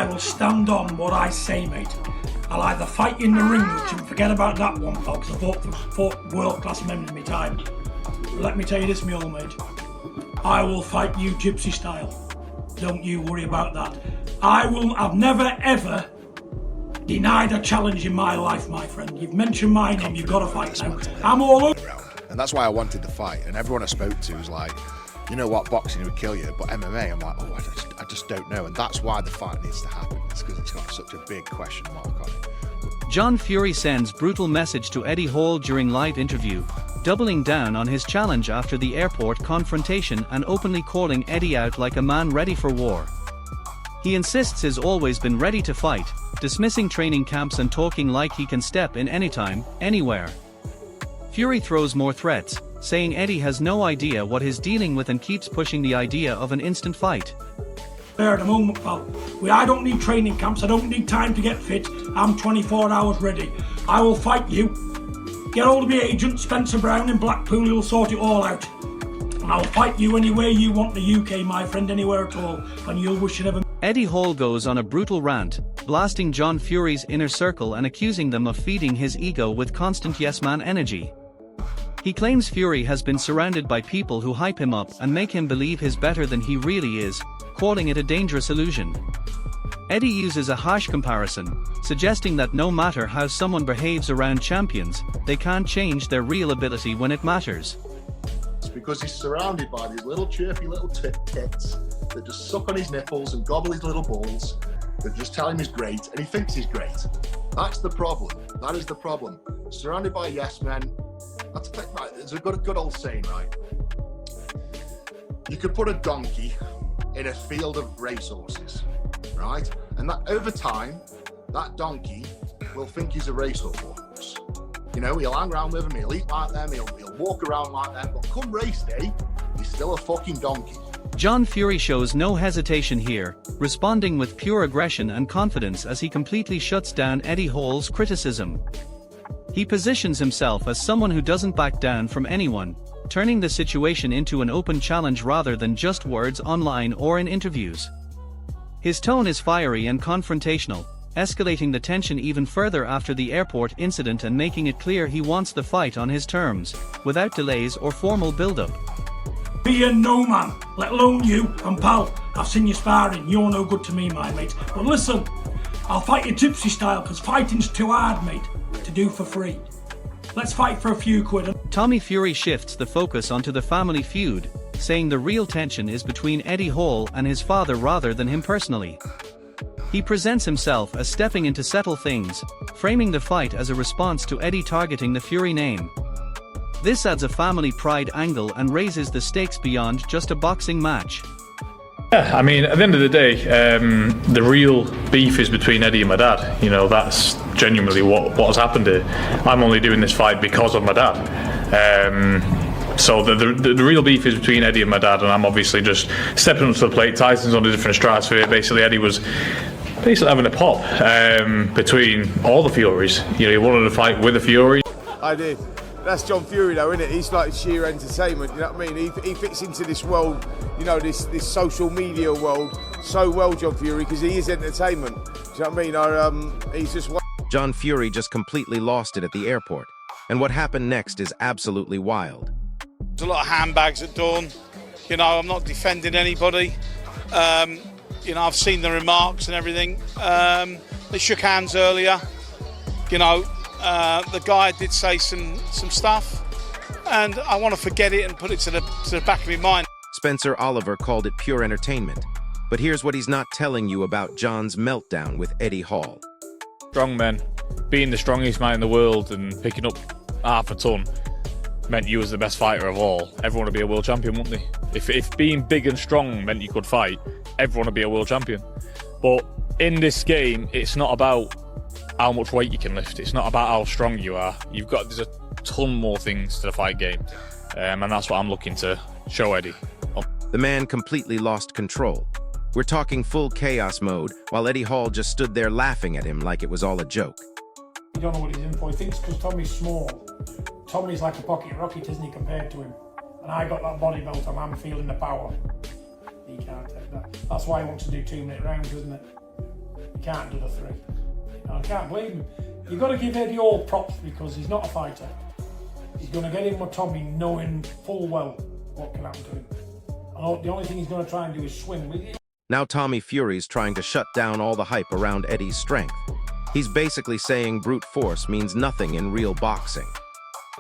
I will stand on what I say, mate. I'll either fight you in the ring, which and forget about that one, pal, because I fought world-class men in my time. But let me tell you this, my old mate. I will fight you gypsy style. Don't you worry about that. I've never ever denied a challenge in my life, my friend. You've mentioned my name, you've got to fight now. I'm all over. And that's why I wanted the fight. And everyone I spoke to was like, you know what, boxing would kill you, but MMA, I'm like, oh, I just don't know. And that's why the fight needs to happen. It's because it's got such a big question mark on it. John Fury sends brutal message to Eddie Hall during live interview, doubling down on his challenge after the airport confrontation and openly calling Eddie out like a man ready for war. He insists he's always been ready to fight, dismissing training camps and talking like he can step in anytime, anywhere. Fury throws more threats, saying Eddie has no idea what he's dealing with and keeps pushing the idea of an instant fight. At the moment, pal. I don't need training camps, I don't need time to get fit. I'm 24 hours ready. I will fight you. Get hold of my agent, Spencer Brown in Blackpool, he'll sort it all out. And I'll fight you anywhere you want the UK, my friend, anywhere at all. And you'll wish you never... Eddie Hall goes on a brutal rant, blasting John Fury's inner circle and accusing them of feeding his ego with constant yes-man energy. He claims Fury has been surrounded by people who hype him up and make him believe he's better than he really is, calling it a dangerous illusion. Eddie uses a harsh comparison, suggesting that no matter how someone behaves around champions, they can't change their real ability when it matters. It's because he's surrounded by these little chirpy little tits that just suck on his nipples and gobble his little balls, that just tell him he's great, and he thinks he's great. That's the problem. That is the problem. Surrounded by yes men. It's a good old saying, right? You could put a donkey in a field of racehorses, right? And that over time, that donkey will think he's a racehorse. You know, he'll hang around with them, he'll eat like them, he'll walk around like them, but come race day, he's still a fucking donkey. John Fury shows no hesitation here, responding with pure aggression and confidence as he completely shuts down Eddie Hall's criticism. He positions himself as someone who doesn't back down from anyone, turning the situation into an open challenge rather than just words online or in interviews. His tone is fiery and confrontational, escalating the tension even further after the airport incident and making it clear he wants the fight on his terms, without delays or formal build-up. Be a no man, let alone you, and pal, I've seen you sparring, you're no good to me, my mate. But listen, I'll fight you gypsy style, because fighting's too hard, mate, to do for free. Let's fight for a few quid. Tommy Fury shifts the focus onto the family feud, saying the real tension is between Eddie Hall and his father rather than him personally. He presents himself as stepping in to settle things, framing the fight as a response to Eddie targeting the Fury name. This adds a family pride angle and raises the stakes beyond just a boxing match. Yeah, I mean, at the end of the day, the real beef is between Eddie and my dad. You know, that's genuinely what has happened here. I'm only doing this fight because of my dad. So the real beef is between Eddie and my dad, and I'm obviously just stepping up to the plate. Tyson's on a different stratosphere. Basically, Eddie was having a pop between all the Furies. You know, he wanted to fight with the Fury. I did. That's John Fury though, isn't it? He's like sheer entertainment, you know what I mean? He fits into this world, you know, this social media world so well, John Fury, because he is entertainment. Do you know what I mean? He's just... John Fury just completely lost it at the airport. And what happened next is absolutely wild. There's a lot of handbags at dawn. You know, I'm not defending anybody. You know, I've seen the remarks and everything. They shook hands earlier. You know, the guy did say some stuff, and I want to forget it and put it to the back of my mind. Spencer Oliver called it pure entertainment. But here's what he's not telling you about John's meltdown with Eddie Hall. Strong men, being the strongest man in the world and picking up half a ton meant you was the best fighter of all. Everyone would be a world champion, wouldn't they? If being big and strong meant you could fight, everyone would be a world champion. But in this game, it's not about how much weight you can lift. It's not about how strong you are. There's a ton more things to the fight game, and that's what I'm looking to show Eddie. The man completely lost control. We're talking full chaos mode, while Eddie Hall just stood there laughing at him like it was all a joke. You don't know what he's in for. He thinks because Tommy's small. Tommy's like a pocket rocket, isn't he, compared to him? And I got that body belt and I'm feeling the power. He can't take that. That's why he wants to do 2-minute rounds, isn't it? He can't do the 3. I can't blame him. You've got to give Eddie all props because he's not a fighter. He's going to get in with Tommy knowing full well what can happen to him. And the only thing he's going to try and do is swing with you. Now Tommy Fury's trying to shut down all the hype around Eddie's strength. He's basically saying brute force means nothing in real boxing.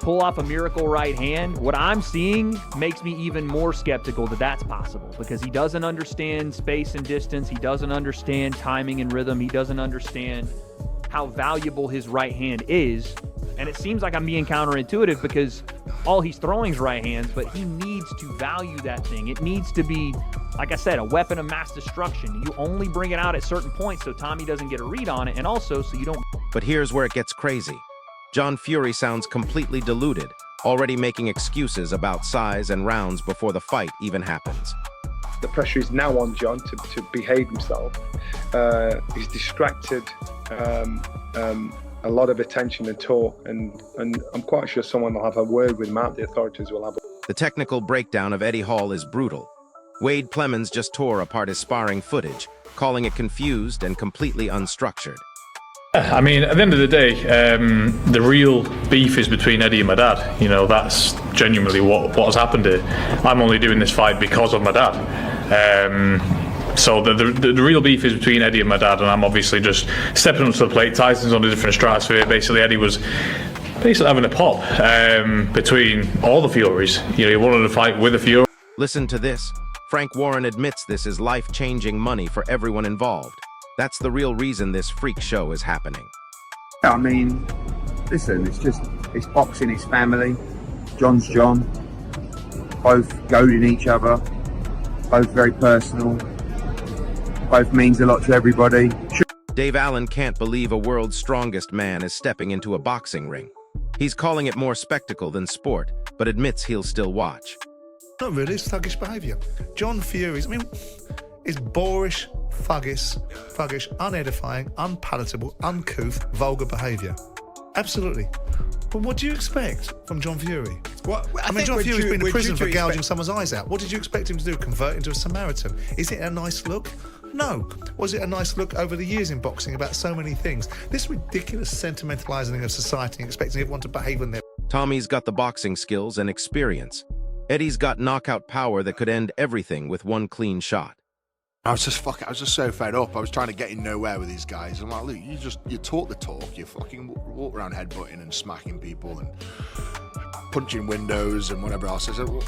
Pull off a miracle right hand. What I'm seeing makes me even more skeptical that that's possible because he doesn't understand space and distance. He doesn't understand timing and rhythm. He doesn't understand how valuable his right hand is. And it seems like I'm being counterintuitive because all he's throwing is right hands, but he needs to value that thing. It needs to be, like I said, a weapon of mass destruction. You only bring it out at certain points so Tommy doesn't get a read on it, and also so you don't... But here's where it gets crazy. John Fury sounds completely deluded, already making excuses about size and rounds before the fight even happens. The pressure is now on John to behave himself. He's distracted, a lot of attention and talk, and I'm quite sure someone will have a word with him out. The authorities will have. The technical breakdown of Eddie Hall is brutal. Wade Plemons just tore apart his sparring footage, calling it confused and completely unstructured. I mean, at the end of the day, the real beef is between Eddie and my dad. You know, that's genuinely what has happened here. I'm only doing this fight because of my dad. So the real beef is between Eddie and my dad, and I'm obviously just stepping up to the plate. Tyson's on a different stratosphere. Basically, Eddie was having a pop between all the Furies. You know, he wanted to fight with a Fury. Listen to this. Frank Warren admits this is life-changing money for everyone involved. That's the real reason this freak show is happening. I mean, listen, it's boxing, it's family. John's John. Both goading each other. Both very personal. Both means a lot to everybody. Dave Allen can't believe a world's strongest man is stepping into a boxing ring. He's calling it more spectacle than sport, but admits he'll still watch. Not really, it's thuggish behaviour. John Fury's, is boorish, thuggish, unedifying, unpalatable, uncouth, vulgar behaviour. Absolutely. But what do you expect from John Fury? John Fury's been in prison for gouging someone's eyes out. What did you expect him to do? Convert into a Samaritan? Is it a nice look? No. Was it a nice look over the years in boxing about so many things? This ridiculous sentimentalising of society and expecting everyone to behave in their... Tommy's got the boxing skills and experience. Eddie's got knockout power that could end everything with one clean shot. I was just so fed up. I was trying to get in nowhere with these guys. I'm like, look, you talk the talk. You fucking walk around headbutting and smacking people and punching windows and whatever else. I said, well,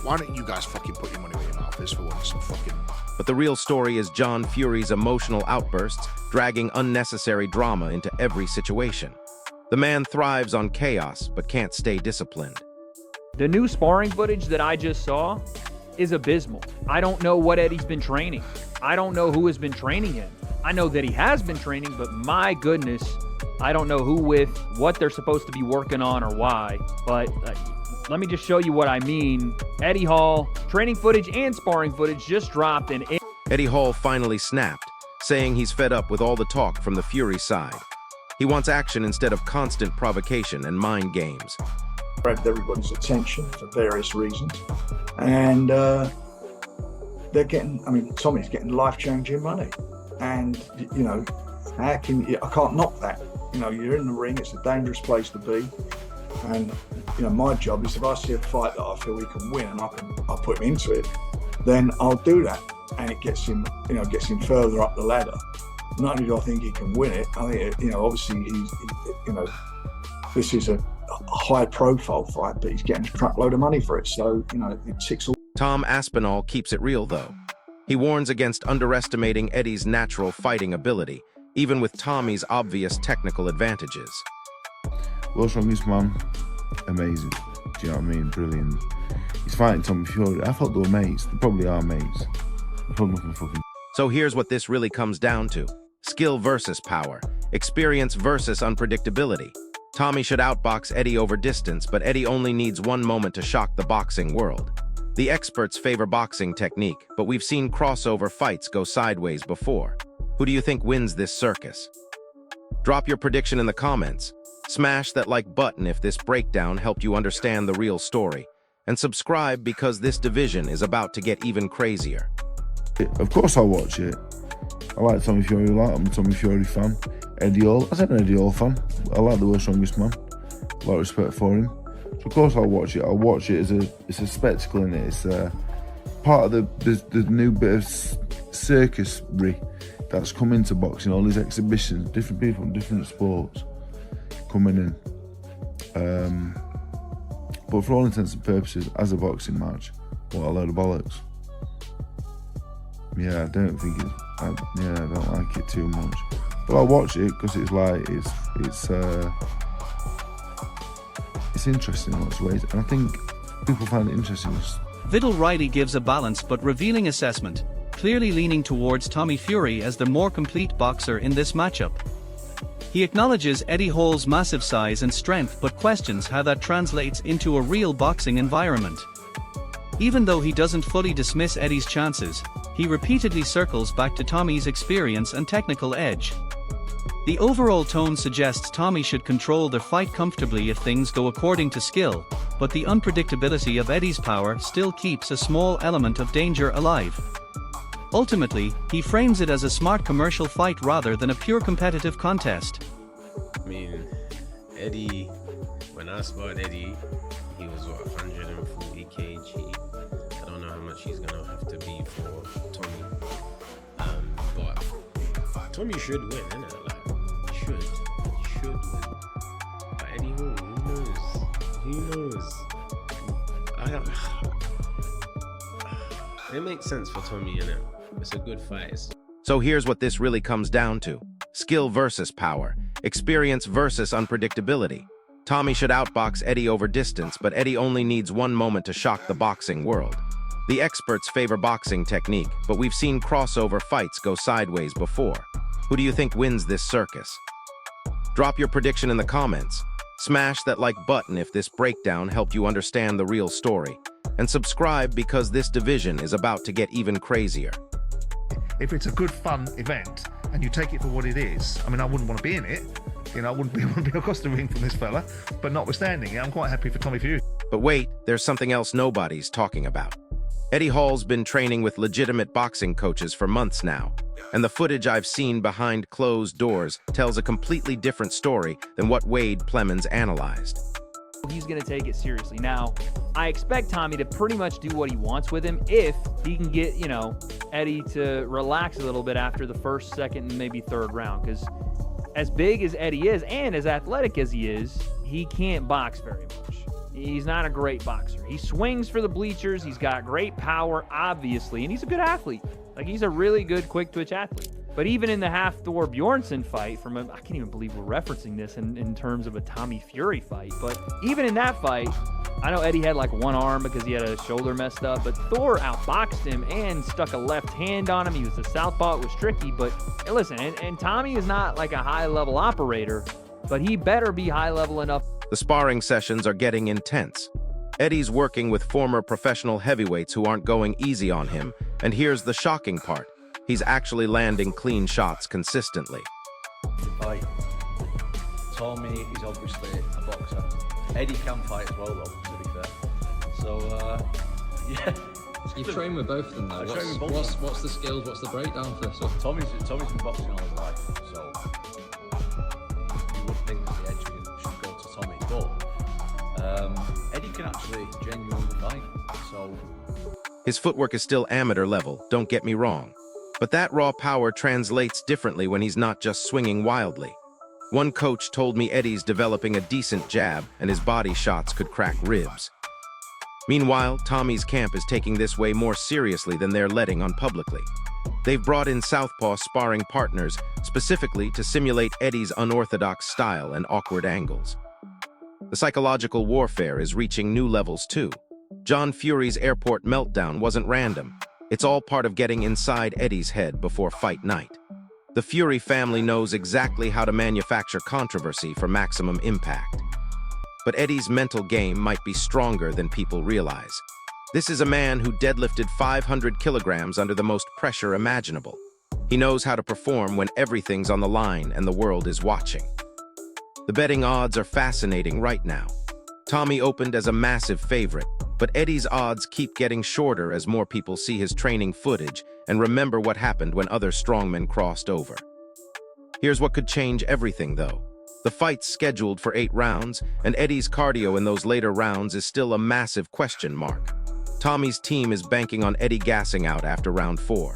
why don't you guys fucking put your money where your mouth is for once and fucking... But the real story is John Fury's emotional outbursts, dragging unnecessary drama into every situation. The man thrives on chaos, but can't stay disciplined. The new sparring footage that I just saw is abysmal. I don't know what Eddie's been training. I don't know who has been training him. I know that he has been training, but my goodness, I don't know who with, what they're supposed to be working on or why. But let me just show you what I mean. Eddie Hall, training footage and sparring footage just dropped, and Eddie Hall finally snapped, saying he's fed up with all the talk from the Fury side. He wants action instead of constant provocation and mind games. Grabbed everybody's attention for various reasons, and they're getting, Tommy's getting life-changing money, and how can you, I can't knock that. You're in the ring, it's a dangerous place to be, and my job is if I see a fight that I feel he can win and I'll put him into it, then I'll do that, and it gets him further up the ladder. Not only do I think he can win it, I think obviously this is a high-profile fight, but he's getting a truckload of money for it, so it ticks all. Tom Aspinall keeps it real, though. He warns against underestimating Eddie's natural fighting ability, even with Tommy's obvious technical advantages. World's strongest man, amazing. Do you know what I mean? Brilliant. He's fighting Tommy Fury. I thought they were mates. They probably are mates. So here's what this really comes down to. Skill versus power. Experience versus unpredictability. Tommy should outbox Eddie over distance, but Eddie only needs one moment to shock the boxing world. The experts favor boxing technique, but we've seen crossover fights go sideways before. Who do you think wins this circus? Drop your prediction in the comments. Smash that like button if this breakdown helped you understand the real story. And subscribe because this division is about to get even crazier. Of course I'll watch it. I like Tommy Fury a lot. I'm a Tommy Fury fan. Eddie Hall, I said an Eddie Hall fan. I like the World's Strongest Man. A lot of respect for him. So of course I'll watch it. I'll watch it as it's a spectacle in it. It's part of the new bit of circusry that's come into boxing. All these exhibitions, different people from different sports coming in. But for all intents and purposes, as a boxing match, what a load of bollocks. Yeah, I don't think I don't like it too much. But I'll watch it because it's interesting in lots of ways, and I think people find it interesting. Vidal Riley gives a balanced but revealing assessment, clearly leaning towards Tommy Fury as the more complete boxer in this matchup. He acknowledges Eddie Hall's massive size and strength but questions how that translates into a real boxing environment. Even though he doesn't fully dismiss Eddie's chances, he repeatedly circles back to Tommy's experience and technical edge. The overall tone suggests Tommy should control the fight comfortably if things go according to skill, but the unpredictability of Eddie's power still keeps a small element of danger alive. Ultimately, he frames it as a smart commercial fight rather than a pure competitive contest. I mean, Eddie, when I spotted Eddie, he was 140 kg. I don't know how much he's gonna have to be for Tommy. But Tommy should win, innit? Like, should win. But Eddie Hall, who knows? It makes sense for Tommy, innit? It's a good fight. So here's what this really comes down to. Skill versus power. Experience versus unpredictability. Tommy should outbox Eddie over distance, but Eddie only needs one moment to shock the boxing world. The experts favor boxing technique, but we've seen crossover fights go sideways before. Who do you think wins this circus? Drop your prediction in the comments. Smash that like button if this breakdown helped you understand the real story. And subscribe because this division is about to get even crazier. If it's a good fun event and you take it for what it is, I mean, I wouldn't want to be in it. You know, I wouldn't be across the ring from this fella. But notwithstanding it, I'm quite happy for Tommy Fury. But wait, there's something else nobody's talking about. Eddie Hall's been training with legitimate boxing coaches for months now, and the footage I've seen behind closed doors tells a completely different story than what Wade Plemons analyzed. He's going to take it seriously. Now, I expect Tommy to pretty much do what he wants with him if he can get, Eddie to relax a little bit after the first, second, and maybe third round. Because as big as Eddie is and as athletic as he is, he can't box very much. He's not a great boxer. He swings for the bleachers. He's got great power, obviously, and he's a good athlete. Like, he's a really good quick-twitch athlete. But even in the Hafthor Bjornsson fight, I can't even believe we're referencing this in terms of a Tommy Fury fight, but even in that fight, I know Eddie had like one arm because he had a shoulder messed up, but Thor outboxed him and stuck a left hand on him. He was a southpaw. It was tricky, but listen, and Tommy is not like a high-level operator, but he better be high-level enough. The sparring sessions are getting intense. Eddie's working with former professional heavyweights who aren't going easy on him, and here's the shocking part. He's actually landing clean shots consistently. Fight. Tommy is obviously a boxer. Eddie can fight as well, though, to be fair. So, yeah. You've trained with both of them, though. What's the skills? What's the breakdown for this? So Tommy's been boxing all his life, so you would think that the edge should go to Tommy, but Eddie can actually genuinely fight. So his footwork is still amateur level, don't get me wrong. But that raw power translates differently when he's not just swinging wildly. One coach told me Eddie's developing a decent jab and his body shots could crack ribs. Meanwhile, Tommy's camp is taking this way more seriously than they're letting on publicly. They've brought in southpaw sparring partners specifically to simulate Eddie's unorthodox style and awkward angles. The psychological warfare is reaching new levels too. John Fury's airport meltdown wasn't random. It's all part of getting inside Eddie's head before fight night. The Fury family knows exactly how to manufacture controversy for maximum impact. But Eddie's mental game might be stronger than people realize. This is a man who deadlifted 500 kilograms under the most pressure imaginable. He knows how to perform when everything's on the line and the world is watching. The betting odds are fascinating right now. Tommy opened as a massive favorite, but Eddie's odds keep getting shorter as more people see his training footage and remember what happened when other strongmen crossed over. Here's what could change everything, though. The fight's scheduled for 8 rounds, and Eddie's cardio in those later rounds is still a massive question mark. Tommy's team is banking on Eddie gassing out after round 4.